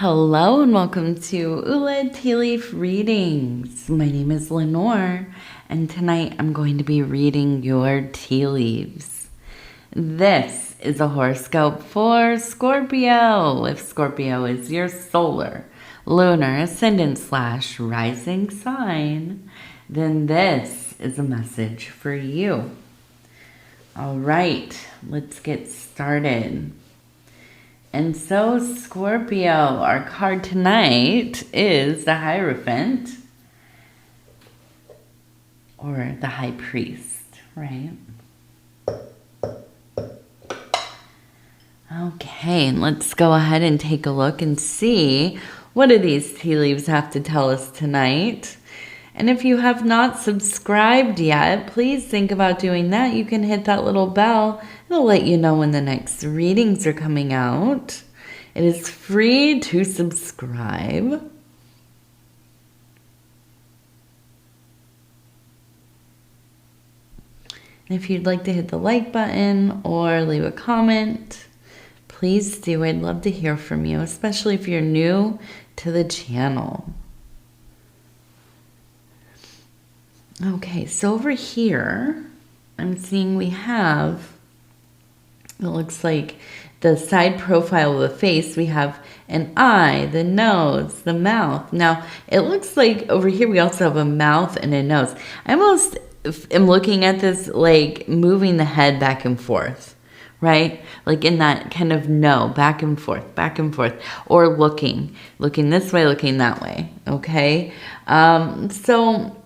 Hello and welcome to Ula Tea Leaf Readings. My name is Lenor and tonight I'm going to be reading your tea leaves. This is a horoscope for Scorpio. If Scorpio is your solar, lunar, ascendant / rising sign, then this is a message for you. All right, let's get started. And so, Scorpio, our card tonight is the Hierophant, or the High Priest, right? Okay, and let's go ahead and take a look and see what do these tea leaves have to tell us tonight. And if you have not subscribed yet, please think about doing that. You can hit that little bell. It'll let you know when the next readings are coming out. It is free to subscribe. And if you'd like to hit the like button or leave a comment, please do. I'd love to hear from you, especially if you're new to the channel. Okay, so over here, I'm seeing we have, it looks like the side profile of the face, we have an eye, the nose, the mouth. Now, it looks like over here we also have a mouth and a nose. I almost am looking at this like moving the head back and forth, right? Like in that kind of no, back and forth, or looking this way, looking that way, okay? So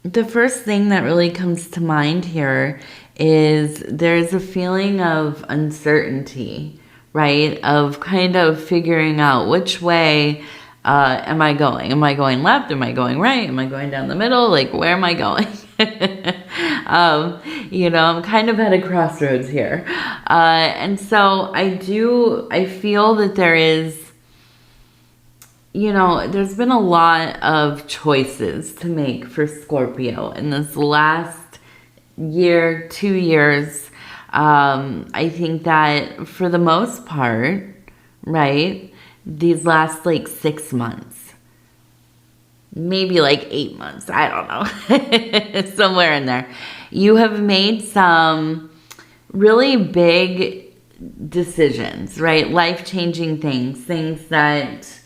the first thing that really comes to mind here is there's a feeling of uncertainty, right? Of kind of figuring out which way am I going? Am I going left? Am I going right? Am I going down the middle? Like, where am I going? I'm kind of at a crossroads here. And so I feel that there is, there's been a lot of choices to make for Scorpio in this last year, 2 years. I think that for the most part, right, these last like 6 months, maybe like 8 months, I don't know, somewhere in there, you have made some really big decisions, right? Life-changing things that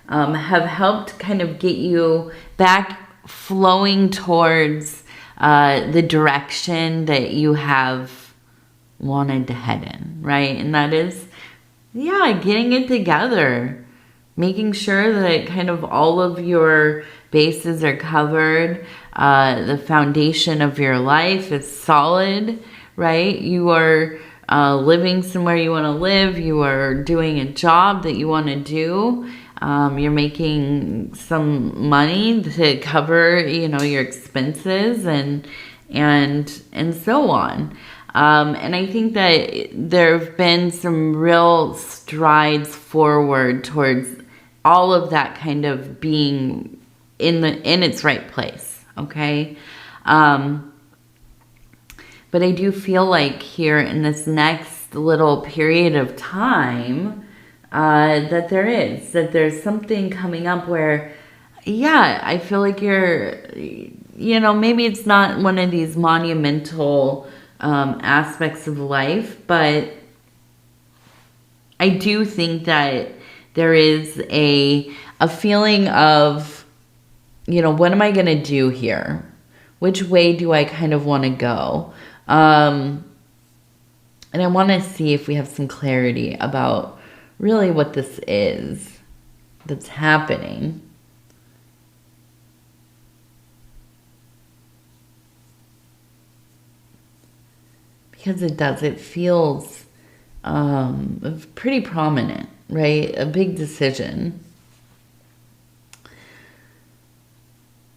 have helped kind of get you back flowing towards the direction that you have wanted to head in, right? And that is, getting it together, making sure that kind of all of your bases are covered, the foundation of your life is solid, right? You are living somewhere you want to live, you are doing a job that you want to do. You're making some money to cover, your expenses and so on. And I think that there have been some real strides forward towards all of that kind of being in its right place. Okay. But I do feel like here in this next little period of time, that there's something coming up where, I feel like you're, maybe it's not one of these monumental aspects of life, but I do think that there is a feeling of, what am I going to do here? Which way do I kind of want to go? And I want to see if we have some clarity about really what this is that's happening. Because it feels pretty prominent, right? A big decision.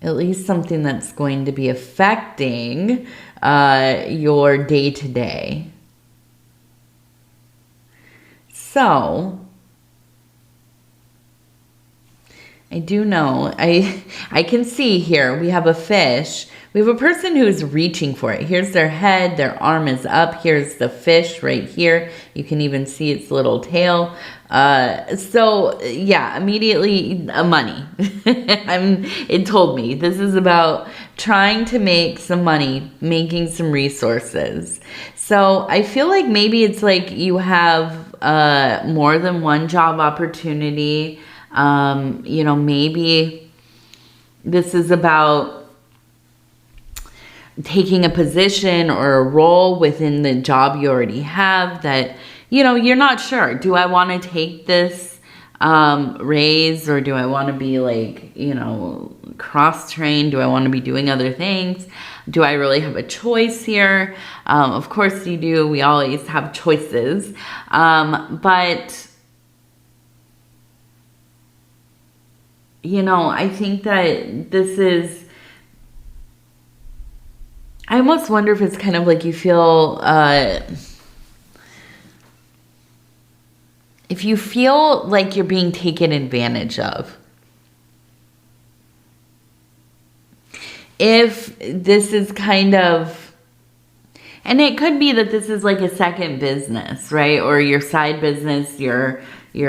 At least something that's going to be affecting your day-to-day. So, I do know, I can see here, we have a fish We have a person who is reaching for it. Here's their head, their arm is up. Here's the fish right here. You can even see its little tail. So yeah, immediately money. It told me this is about trying to make some money, making some resources. So I feel like maybe it's like you have more than one job opportunity. You know, maybe this is about taking a position or a role within the job you already have that, you know, you're not sure. Do I want to take this raise, or do I want to be like, you know, cross-trained? Do I want to be doing other things? Do I really have a choice here? Of course you do. We always have choices. But, you know, I think that this is, I almost wonder if it's kind of like you feel, if you feel like you're being taken advantage of. If this is kind of, and it could be that this is like a second business, right? Or your side business, your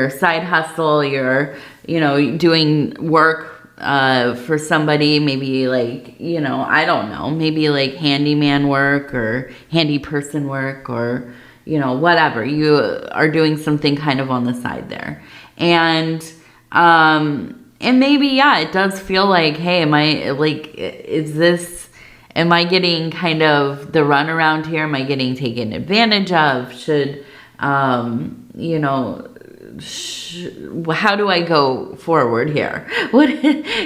side hustle, your, you know, doing work for somebody, maybe like, you know, I don't know, maybe like handyman work or handy person work, or, you know, whatever. You are doing something kind of on the side there. And maybe, yeah, it does feel like, hey, am I getting kind of the runaround here? Am I getting taken advantage of? Should, you know, how do I go forward here? What,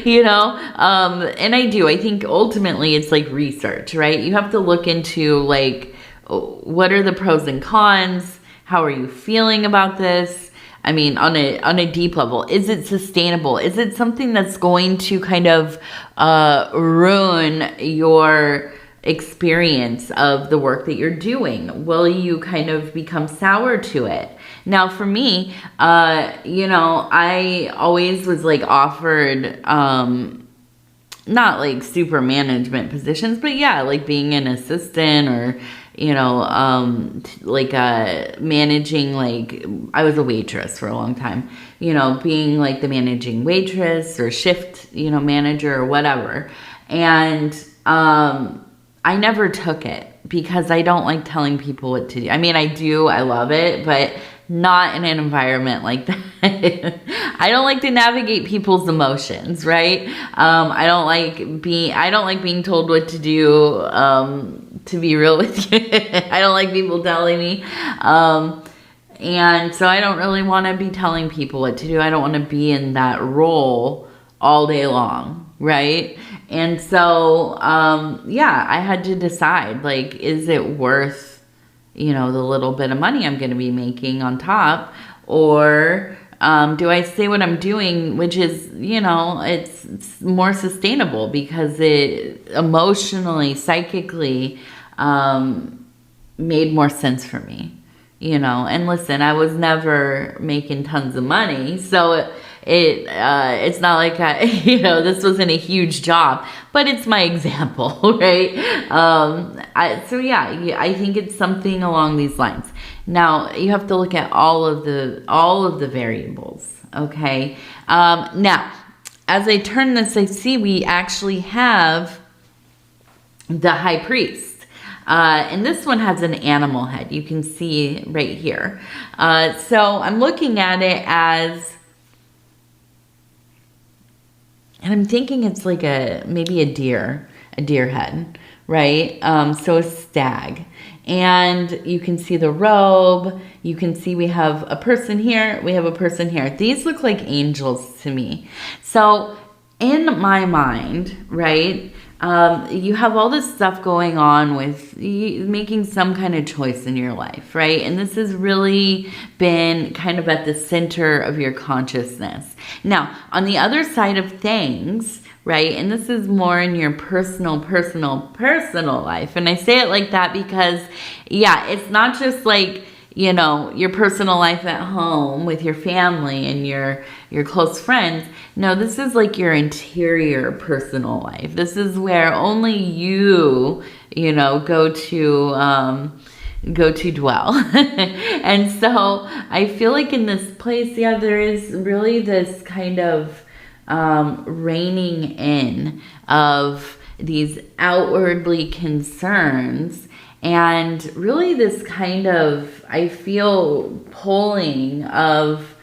you know, and I think ultimately it's like research, right? You have to look into like, what are the pros and cons? How are you feeling about this? I mean, on a deep level, is it sustainable? Is it something that's going to kind of ruin your experience of the work that you're doing? Will you kind of become sour to it? Now, for me, you know, I always was like offered, not like super management positions, but yeah, like being an assistant, or, you know, like managing, like I was a waitress for a long time, you know, being like the managing waitress or shift, you know, manager or whatever. And I never took it because I don't like telling people what to do. I mean, I do, I love it, but not in an environment like that. I don't like to navigate people's emotions, right? I don't like being told what to do, to be real with you. I don't like people telling me. And so I don't really want to be telling people what to do. I don't want to be in that role all day long, right? And so, yeah, I had to decide, like, is it worth, you know, the little bit of money I'm going to be making on top, or do I say what I'm doing, which is, you know, it's more sustainable because it emotionally, psychically made more sense for me, you know. And listen, I was never making tons of money, so it's not like you know, this wasn't a huge job, but it's my example, right? So yeah, I think it's something along these lines. Now you have to look at all of the variables, okay? Now, as I turn this, I see we actually have the High Priest. And this one has an animal head. You can see right here. So I'm looking at it as, and I'm thinking it's like maybe a deer head, right? So a stag. And you can see the robe. You can see we have a person here. We have a person here. These look like angels to me. So in my mind, right, you have all this stuff going on with making some kind of choice in your life, right? And this has really been kind of at the center of your consciousness. Now, on the other side of things, right, and this is more in your personal life. And I say it like that because, yeah, it's not just like, you know, your personal life at home with your family and your close friends. No, this is like your interior personal life. This is where only you, you know, go to dwell. And so I feel like in this place, yeah, there is really this kind of reining in of these outwardly concerns, and really this kind of, I feel, pulling of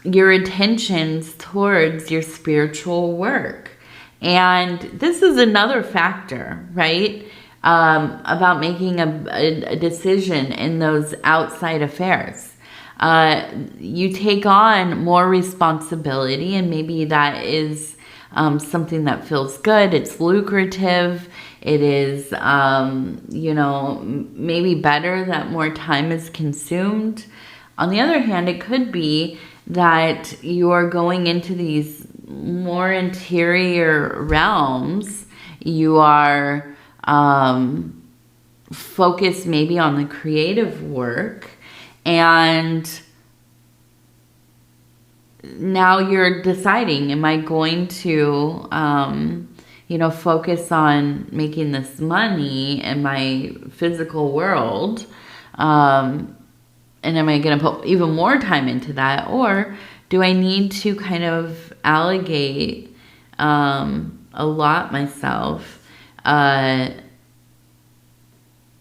your intentions towards your spiritual work. And this is another factor, right? About making a decision in those outside affairs. You take on more responsibility, and maybe that is something that feels good. It's lucrative. It is, you know, maybe better that more time is consumed. On the other hand, it could be that you are going into these more interior realms. You are focused maybe on the creative work, and now you're deciding, am I going to you know, focus on making this money in my physical world, and am I going to put even more time into that, or do I need to kind of allocate allot myself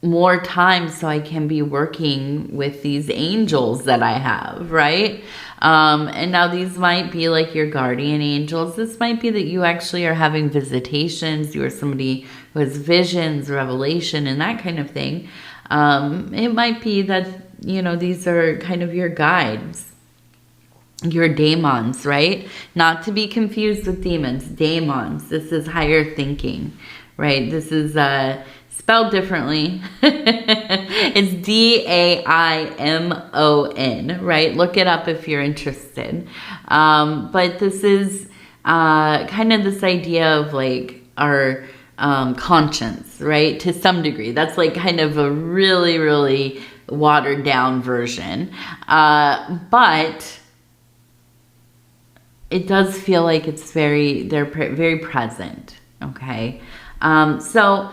more time so I can be working with these angels that I have, right? And now these might be like your guardian angels. This might be that you actually are having visitations. You are somebody who has visions, revelation, and that kind of thing. It might be that, you know, these are kind of your guides, your daemons, right? Not to be confused with demons. Daemons. This is higher thinking, right? This is spelled differently. It's Daimon, right? Look it up if you're interested. But this is kind of this idea of like our conscience, right? To some degree. That's like kind of a really, really watered down version. But it does feel like it's they're very present, okay? So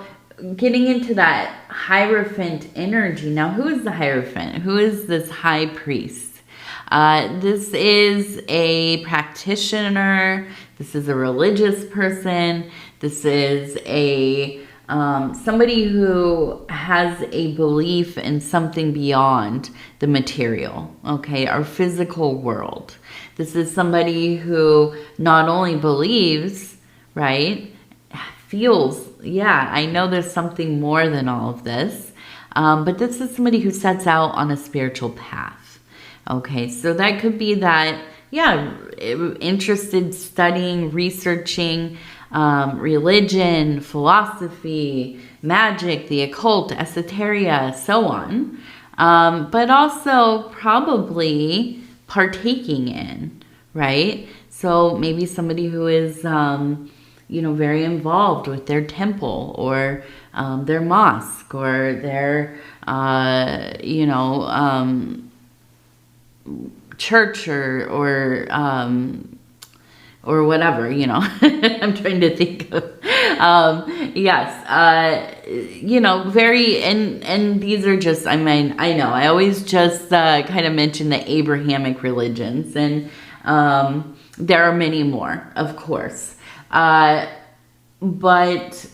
getting into that Hierophant energy. Now, who is the Hierophant? Who is this high priest? This is a practitioner. This is a religious person. This is a somebody who has a belief in something beyond the material, okay, our physical world. This is somebody who not only believes, right, feels, yeah, I know there's something more than all of this, but this is somebody who sets out on a spiritual path. Okay, so that could be that, yeah, interested, studying, researching religion, philosophy, magic, the occult, esoteria, so on, but also probably partaking in, right? So maybe somebody who is you know, very involved with their temple or their mosque or their, you know, church or whatever, you know. I'm trying to think of, yes, you know, very, and these are just, I mean, I know, I always just kind of mention the Abrahamic religions, and there are many more, of course. But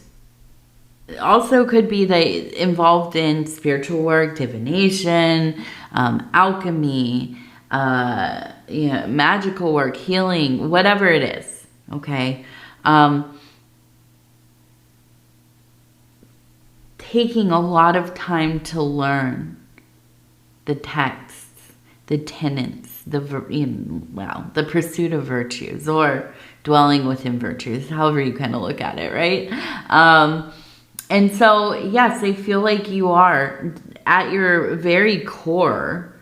also could be that involved in spiritual work, divination, alchemy, you know, magical work, healing, whatever it is, okay? Taking a lot of time to learn the texts, the tenets, the pursuit of virtues, or dwelling within virtues, however you kind of look at it, right? And so, yes, I feel like you are, at your very core,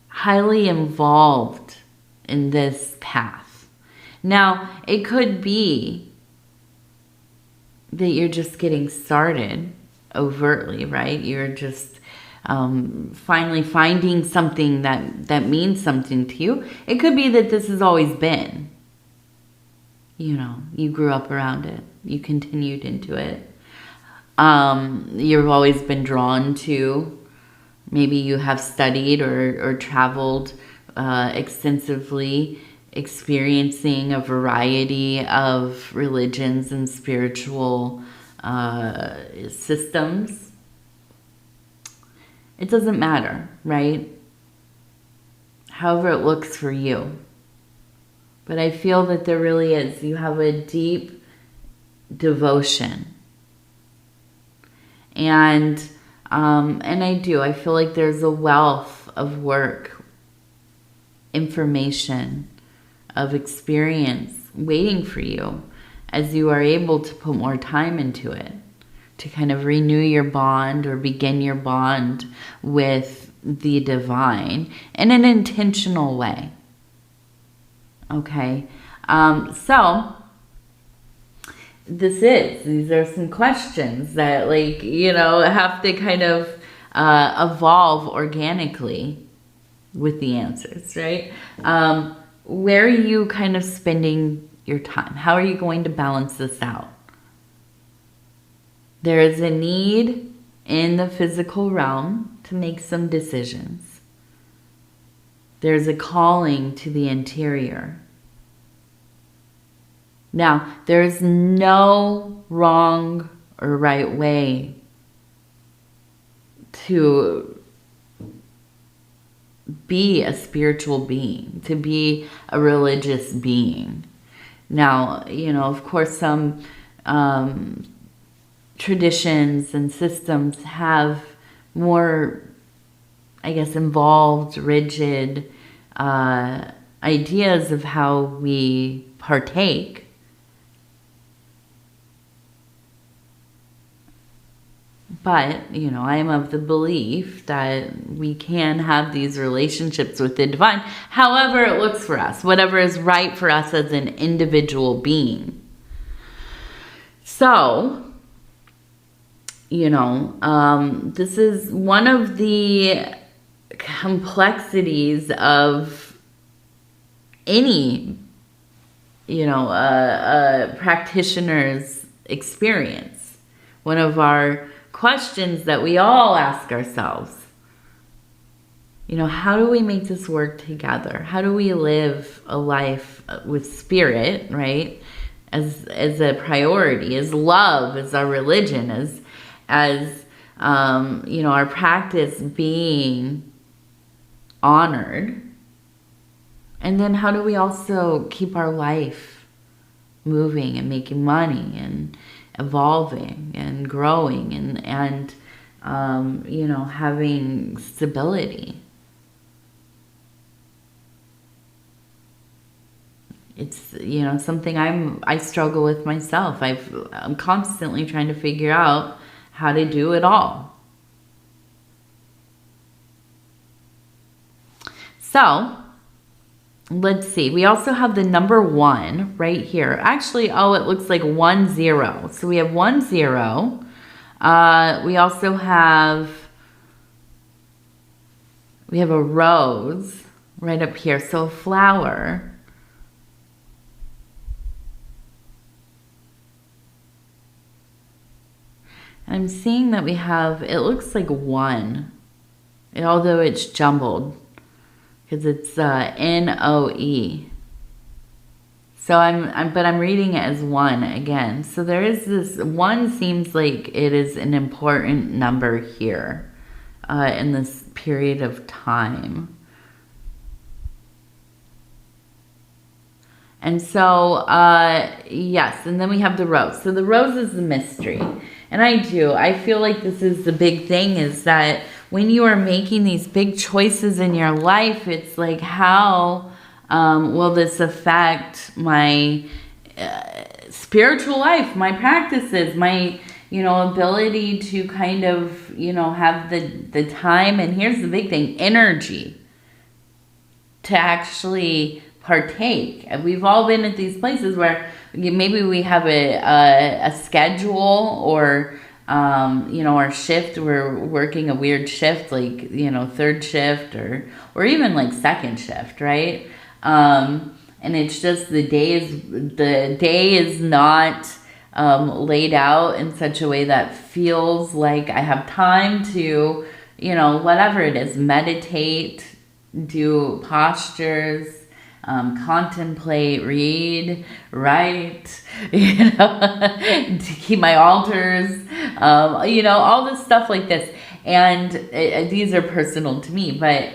highly involved in this path. Now, it could be that you're just getting started, overtly, right? You're just finally finding something that means something to you. It could be that this has always been. You know, you grew up around it. You continued into it. You've always been drawn to. Maybe you have studied or traveled extensively, experiencing a variety of religions and spiritual systems. It doesn't matter, right? However it looks for you. But I feel that there really is. You have a deep devotion. And I do. I feel like there's a wealth of work, information, of experience waiting for you as you are able to put more time into it, to kind of renew your bond or begin your bond with the divine in an intentional way. Okay, so these are some questions that, like, you know, have to kind of evolve organically with the answers, right? Where are you kind of spending your time? How are you going to balance this out? There is a need in the physical realm to make some decisions. There's a calling to the interior. Now, there's no wrong or right way to be a spiritual being, to be a religious being. Now, you know, of course, some traditions and systems have more, I guess, involved, rigid ideas of how we partake. But, you know, I am of the belief that we can have these relationships with the divine, however it looks for us, whatever is right for us as an individual being. So, you know, this is one of the complexities of any, you know, practitioner's experience. One of our questions that we all ask ourselves, you know, how do we make this work together? How do we live a life with spirit, right? As a priority, as love, as our religion, as you know, our practice being honored. And then how do we also keep our life moving and making money and evolving and growing and you know, having stability? It's, you know, something I struggle with myself. I'm constantly trying to figure out how to do it all. So let's see. We also have the number 1 right here. Actually, oh, it looks like 1 0. So we have 1 0. We also have a rose right up here. So a flower. I'm seeing that we have, it looks like 1, although it's jumbled because it's N-O-E. So I'm reading it as 1 again. So there is this 1 seems like it is an important number here in this period of time. And so, yes, and then we have the rose. So the rose is the mystery. And I feel like this is the big thing, is that when you are making these big choices in your life, it's like, how will this affect my spiritual life, my practices, my, you know, ability to kind of, you know, have the time, and here's the big thing, energy to actually partake. We've all been at these places where maybe we have a schedule or you know, our shift, we're working a weird shift, like, you know, third shift or even like second shift, right? And it's just the day is not laid out in such a way that feels like I have time to, you know, whatever it is, meditate, do postures, contemplate, read, write, you know, to keep my altars, you know, all this stuff like this. And these are personal to me, but,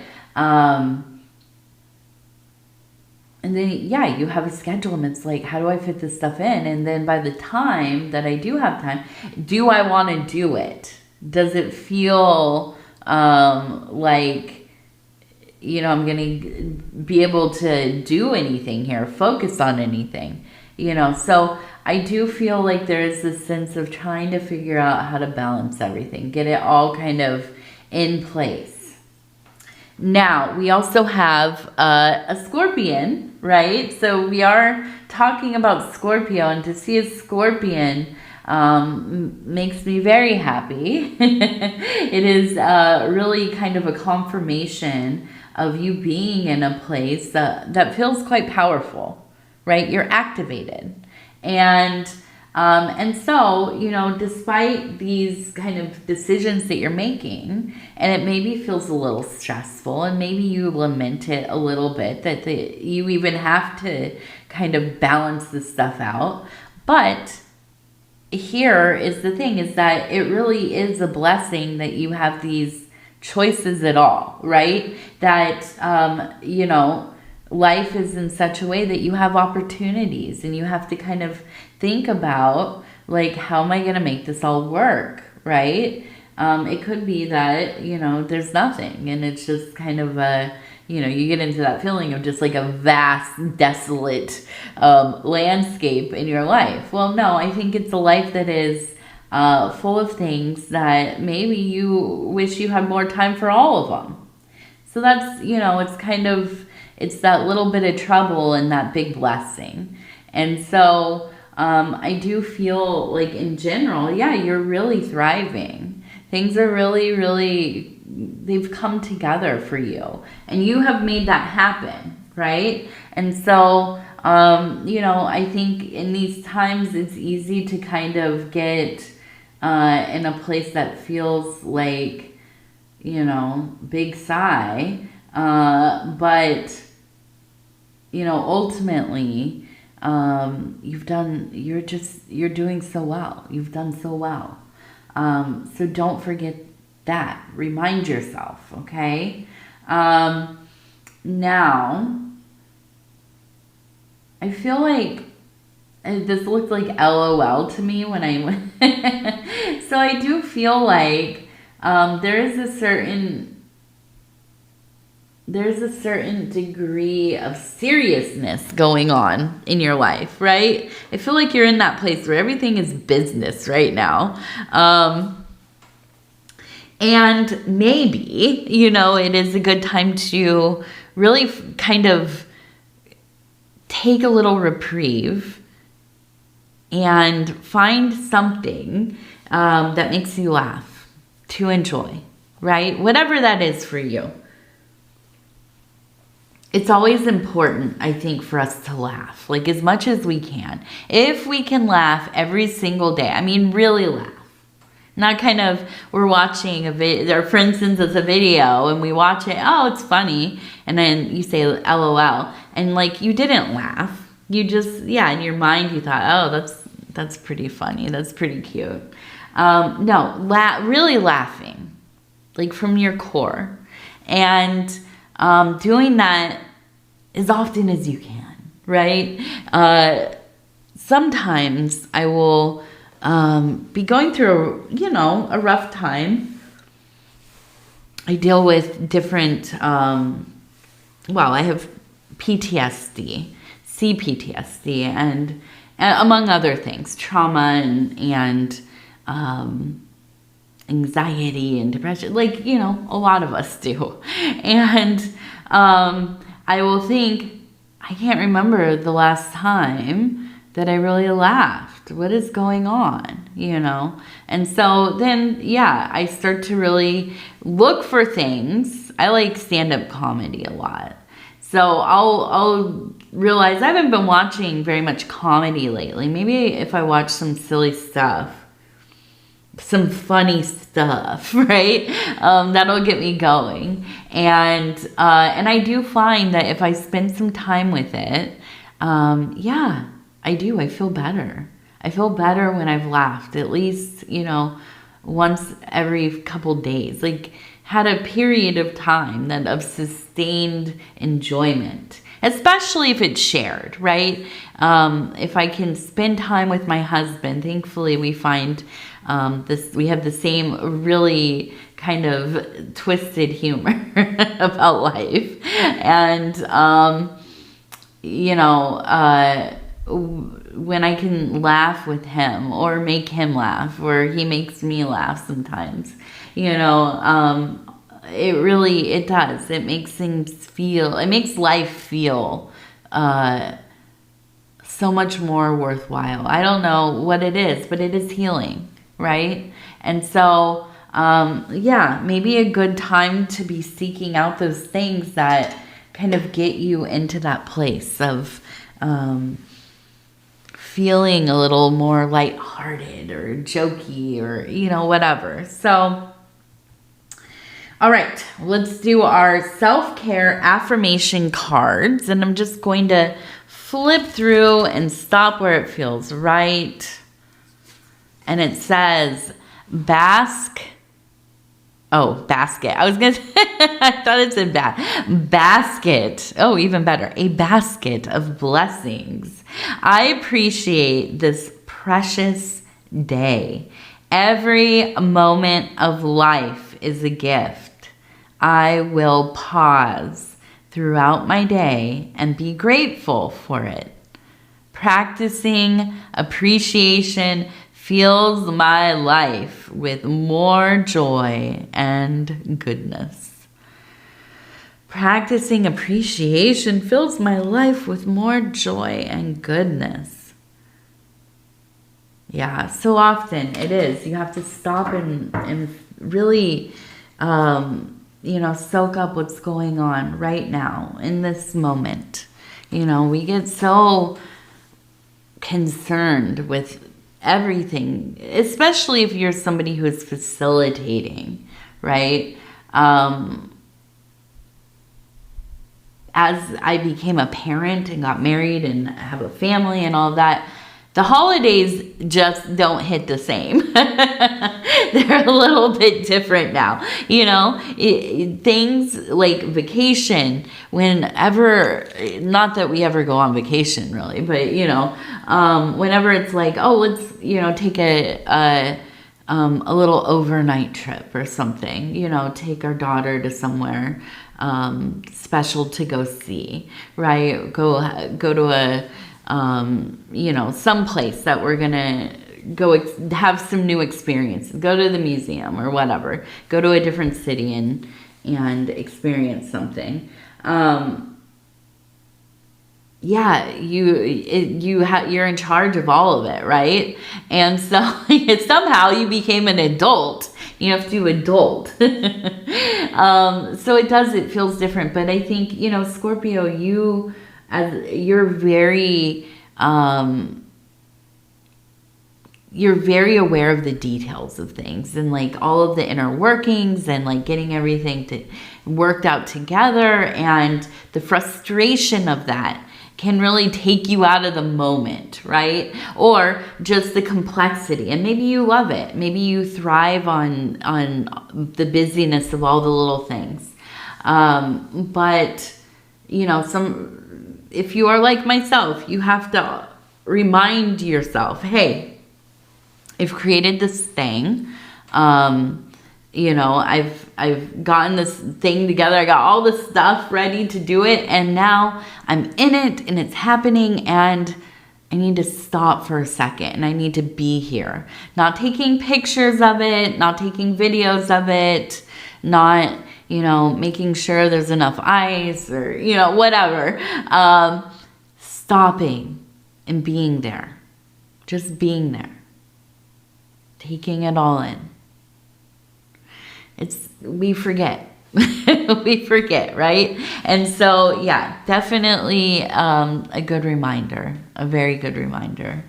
and then, yeah, you have a schedule and it's like, how do I fit this stuff in? And then by the time that I do have time, do I want to do it? Does it feel like, you know, I'm going to be able to do anything here, focus on anything, you know? So I do feel like there's this sense of trying to figure out how to balance everything, get it all kind of in place. Now, we also have a Scorpion, right? So we are talking about Scorpio, and to see a Scorpion makes me very happy. It is really kind of a confirmation of you being in a place that feels quite powerful, right? You're activated. And so, you know, despite these kind of decisions that you're making, and it maybe feels a little stressful, and maybe you lament it a little bit, that you even have to kind of balance this stuff out. But here is the thing, is that it really is a blessing that you have these choices at all, right? That, you know, life is in such a way that you have opportunities, and you have to kind of think about, like, how am I going to make this all work, right? It could be that, you know, there's nothing, and it's just kind of a, you know, you get into that feeling of just like a vast, desolate landscape in your life. Well, no, I think it's a life that is full of things that maybe you wish you had more time for all of them. So that's, you know, it's kind of, it's that little bit of trouble and that big blessing. And so I do feel like in general, yeah, you're really thriving. Things are really, really, they've come together for you. And you have made that happen, right? And so, you know, I think in these times it's easy to kind of get in a place that feels like, you know, big sigh. But, you know, ultimately, you're doing so well. You've done so well. So don't forget that. Remind yourself, okay? Now, I feel like this looked like LOL to me when I went. So I do feel like there is a certain degree of seriousness going on in your life, right? I feel like you're in that place where everything is business right now. And maybe, you know, it is a good time to really kind of take a little reprieve and find something that makes you laugh, to enjoy, right? Whatever that is for you. It's always important, I think, for us to laugh, like as much as we can. If we can laugh every single day, I mean, really laugh. Not kind of, we're watching a video, or for instance, it's a video and we watch it, oh, it's funny. And then you say LOL and like you didn't laugh. You just, yeah, in your mind you thought, oh, that's pretty funny. That's pretty cute. No, really laughing, like from your core. And doing that as often as you can, right? Sometimes I will be going through, a rough time. I deal with different, I have PTSD, CPTSD, and among other things, trauma and anxiety and depression, like, a lot of us do. And I will think, I can't remember the last time that I really laughed. What is going on, you know? And so then, yeah, I start to really look for things. I like stand-up comedy a lot. So I'll realize I haven't been watching very much comedy lately. Maybe if I watch some silly stuff, some funny stuff, right? That'll get me going. And I do find that if I spend some time with it, yeah, I do. I feel better. I feel better when I've laughed, at least, you know, once every couple days. Like, had a period of time that of sustained enjoyment, especially if it's shared, right? If I can spend time with my husband, thankfully we find we have the same really kind of twisted humor about life. And, you know, when I can laugh with him or make him laugh, or he makes me laugh sometimes, you know, it does. It makes it makes life feel so much more worthwhile. I don't know what it is, but it is healing, right? And so, yeah, maybe a good time to be seeking out those things that kind of get you into that place of feeling a little more lighthearted or jokey or, you know, whatever. So, all right, let's do our self-care affirmation cards. And I'm just going to flip through and stop where it feels right. And it says, basket. I was going to, I thought it said basket. Oh, even better. A basket of blessings. I appreciate this precious day. Every moment of life is a gift. I will pause throughout my day and be grateful for it. Practicing appreciation fills my life with more joy and goodness. Practicing appreciation fills my life with more joy and goodness. Yeah, so often it is. You have to stop and really, you know, soak up what's going on right now in this moment. You know, we get so concerned with everything, especially if you're somebody who is facilitating, right? As I became a parent and got married and have a family and all that, the holidays just don't hit the same. They're a little bit different now. You know, things like vacation, whenever, not that we ever go on vacation really, but, you know, whenever it's like, oh, let's, you know, take a little overnight trip or something, you know, take our daughter to somewhere special to go see, right? Go to a, you know, someplace that we're gonna go have some new experiences. Go to the museum or whatever. Go to a different city and experience something. Yeah, you're in charge of all of it, right? And so somehow you became an adult. You have to adult. So it feels different. But I think, you know, Scorpio, you're very aware of the details of things and like all of the inner workings and like getting everything worked out together, and the frustration of that can really take you out of the moment, right? Or just the complexity. And maybe you love it. Maybe you thrive on the busyness of all the little things. But, you know, if you are like myself, you have to remind yourself, hey, I've created this thing. You know, I've gotten this thing together. I got all the stuff ready to do it, and now I'm in it and it's happening, and I need to stop for a second and I need to be here. Not taking pictures of it, not taking videos of it, not, you know, making sure there's enough ice or, you know, whatever. Stopping and being there. Just being there. Taking it all in. We forget. We forget, right? And so, yeah, definitely a good reminder. A very good reminder.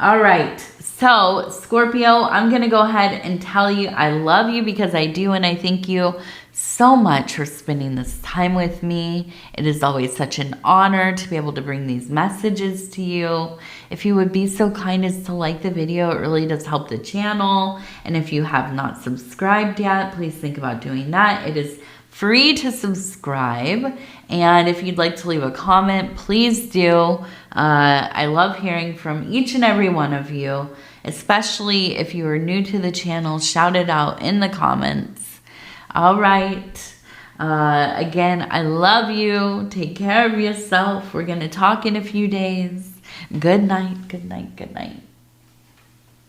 All right. So, Scorpio, I'm going to go ahead and tell you I love you because I do, and I thank you so much for spending this time with me. It is always such an honor to be able to bring these messages to you. If you would be so kind as to like the video, it really does help the channel. And if you have not subscribed yet, please think about doing that. It is free to subscribe. And if you'd like to leave a comment, please do. I love hearing from each and every one of you, especially if you are new to the channel. Shout it out in the comments. All right. Again, I love you. Take care of yourself. We're going to talk in a few days. Good night. Good night. Good night.